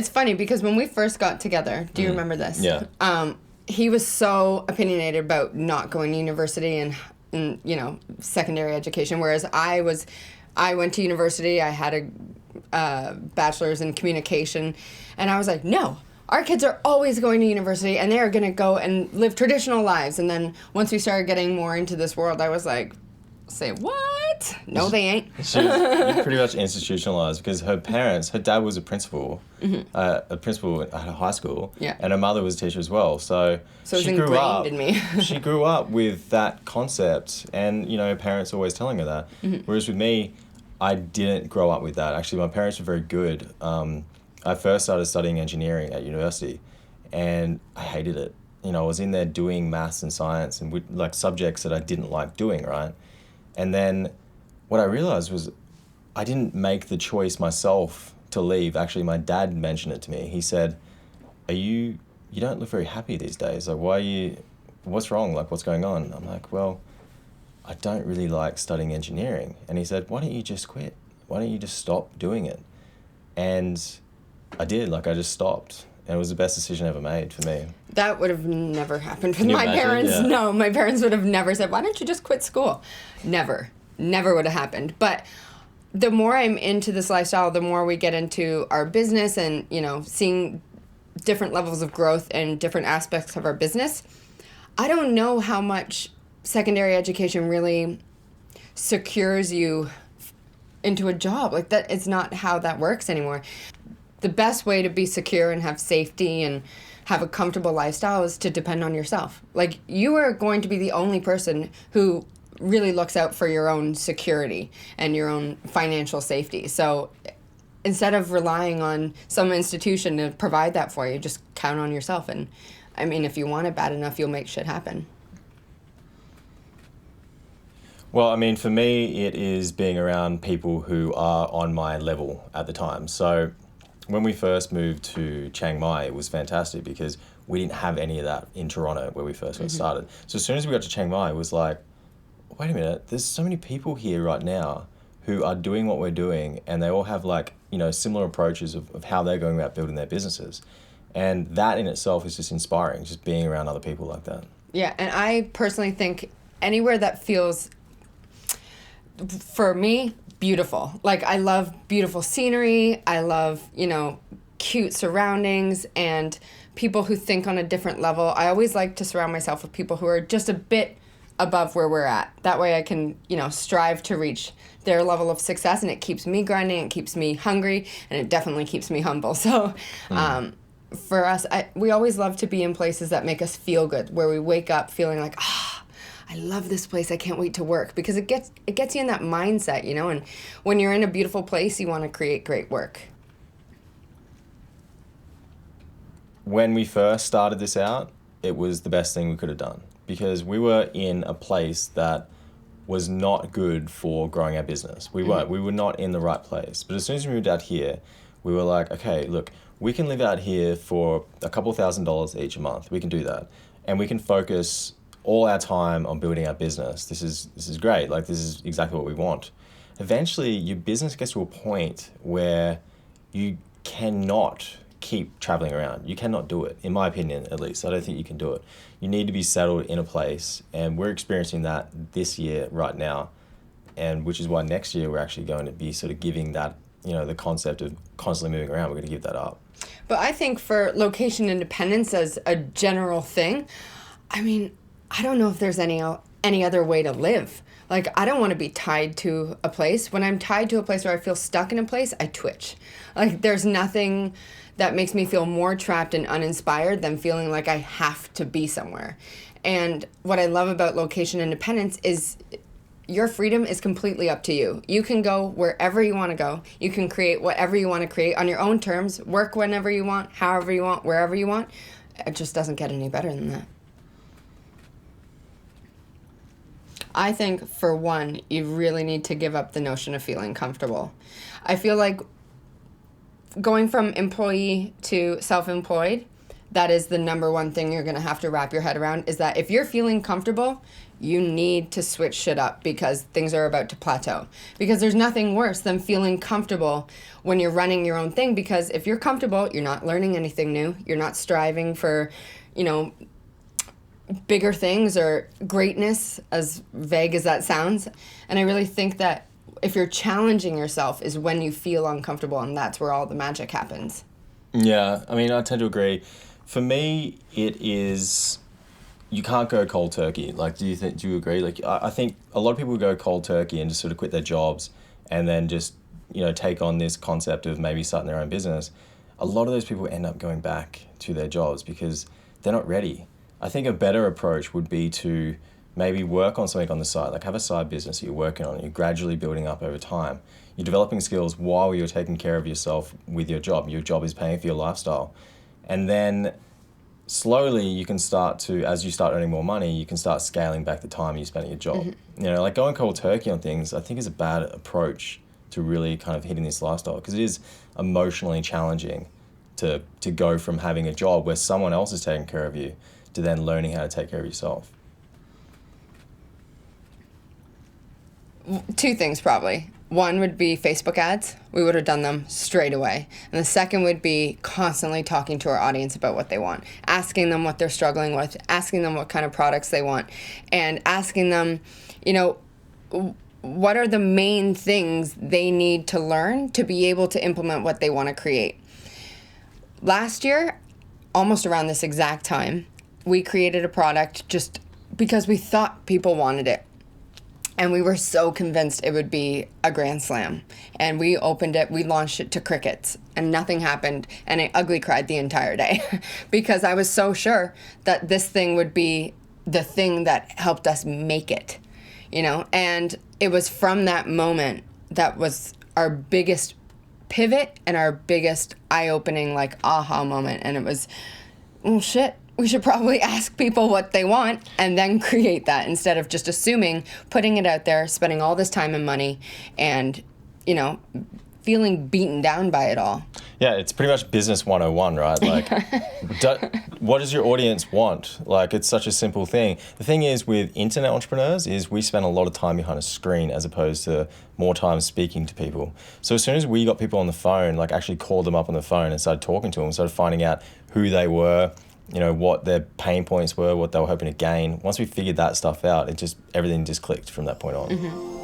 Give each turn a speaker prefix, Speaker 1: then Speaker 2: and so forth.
Speaker 1: It's funny because when we first got together, do you remember this?
Speaker 2: Yeah.
Speaker 1: He was so opinionated about not going to university and secondary education, whereas I went to university. I had a bachelor's in communication, and I was like, no, our kids are always going to university, and they are going to go and live traditional lives. And then once we started getting more into this world, I was like, say what? No, they ain't.
Speaker 2: She was pretty much institutionalized because her dad was a principal, at her high school, and her mother was a teacher as well. So
Speaker 1: it's ingrained in me.
Speaker 2: She grew up with that concept, and her parents always telling her that. Whereas with me, I didn't grow up with that. Actually, my parents were very good. I first started studying engineering at university, and I hated it. I was in there doing maths and science and subjects that I didn't like doing, right? And then what I realized was I didn't make the choice myself to leave. Actually, my dad mentioned it to me. He said, you don't look very happy these days. Like, what's wrong? Like, what's going on? I'm like, well, I don't really like studying engineering. And he said, why don't you just quit? Why don't you just stop doing it? And I did. I just stopped. And it was the best decision ever made for me.
Speaker 1: That would have never happened with my parents. Yeah. No, my parents would have never said, why don't you just quit school? Never. Never would have happened. But the more I'm into this lifestyle, the more we get into our business and, seeing different levels of growth and different aspects of our business, I don't know how much secondary education really secures you into a job. That is not how that works anymore. The best way to be secure and have safety and have a comfortable lifestyle is to depend on yourself. You are going to be the only person who really looks out for your own security and your own financial safety. So instead of relying on some institution to provide that for you, just count on yourself. And if you want it bad enough, you'll make shit happen.
Speaker 2: Well, for me, it is being around people who are on my level at the time. So when we first moved to Chiang Mai, it was fantastic because we didn't have any of that in Toronto where we first got started. So as soon as we got to Chiang Mai, it was like, wait a minute, there's so many people here right now who are doing what we're doing, and they all have similar approaches of how they're going about building their businesses. And that in itself is just inspiring, just being around other people like that. Yeah,
Speaker 1: and I personally think anywhere that feels, for me, beautiful. I love beautiful scenery. I love, cute surroundings and people who think on a different level. I always like to surround myself with people who are just a bit above where we're at. That way I can, strive to reach their level of success, and it keeps me grinding, it keeps me hungry, and it definitely keeps me humble. So for us, we always love to be in places that make us feel good, where we wake up feeling like, I love this place. I can't wait to work, because it gets you in that mindset, and when you're in a beautiful place, you want to create great work.
Speaker 2: When we first started this out, it was the best thing we could have done, because we were in a place that was not good for growing our business. We were not in the right place. But as soon as we moved out here, we were like, okay, look, we can live out here for a couple $1,000s each a month. We can do that. And we can focus all our time on building our business. This is great. This is exactly what we want. Eventually, your business gets to a point where you cannot keep traveling around. You cannot do it, in my opinion, at least. I don't think you can do it. You need to be settled in a place, and we're experiencing that this year right now, and which is why next year we're actually going to be sort of giving that, the concept of constantly moving around, we're going to give that up.
Speaker 1: But I think for location independence as a general thing, I don't know if there's any other way to live. I don't want to be tied to a place. When I'm tied to a place where I feel stuck in a place, I twitch. There's nothing that makes me feel more trapped and uninspired than feeling like I have to be somewhere. And what I love about location independence is your freedom is completely up to you. You can go wherever you want to go. You can create whatever you want to create on your own terms, work whenever you want, however you want, wherever you want. It just doesn't get any better than that. I think, for one, you really need to give up the notion of feeling comfortable. I feel like going from employee to self-employed, that is the number one thing you're going to have to wrap your head around, is that if you're feeling comfortable, you need to switch shit up because things are about to plateau. Because there's nothing worse than feeling comfortable when you're running your own thing, because if you're comfortable, you're not learning anything new. You're not striving for, you know, bigger things or greatness, as vague as that sounds. And I really think that if you're challenging yourself is when you feel uncomfortable, and that's where all the magic happens.
Speaker 2: Yeah, I mean, I tend to agree. For me, it is, you can't go cold turkey. Like, do you agree? Like, I think a lot of people go cold turkey and just sort of quit their jobs and then just, you know, take on this concept of maybe starting their own business. A lot of those people end up going back to their jobs because they're not ready. I think a better approach would be to maybe work on something on the side, like have a side business that you're working on, you're gradually building up over time. You're developing skills while you're taking care of yourself with your job. Your job is paying for your lifestyle. And then slowly you can start to, as you start earning more money, you can start scaling back the time you spend at your job. Mm-hmm. You know, like going cold turkey on things, I think is a bad approach to really kind of hitting this lifestyle, because it is emotionally challenging to go from having a job where someone else is taking care of you to then learning how to take care of yourself.
Speaker 1: Two things probably. One would be Facebook ads. We would have done them straight away. And the second would be constantly talking to our audience about what they want, asking them what they're struggling with, asking them what kind of products they want, and asking them, you know, what are the main things they need to learn to be able to implement what they want to create. Last year, almost around this exact time, we created a product just because we thought people wanted it. And we were so convinced it would be a grand slam. And we opened it, we launched it to crickets, and nothing happened. And I ugly cried the entire day because I was so sure that this thing would be the thing that helped us make it, you know? And it was from that moment that was our biggest pivot and our biggest eye-opening, like, aha moment. And it was, oh, shit. We should probably ask people what they want and then create that instead of just assuming, putting it out there, spending all this time and money, and, you know, feeling beaten down by it all.
Speaker 2: Yeah, it's pretty much business 101, right? Like, what does your audience want? Like, it's such a simple thing. The thing is with internet entrepreneurs is we spend a lot of time behind a screen as opposed to more time speaking to people. So as soon as we got people on the phone, like actually called them up on the phone and started talking to them, started finding out who they were, you know, what their pain points were, what they were hoping to gain. Once we figured that stuff out, everything just clicked from that point on. Mm-hmm.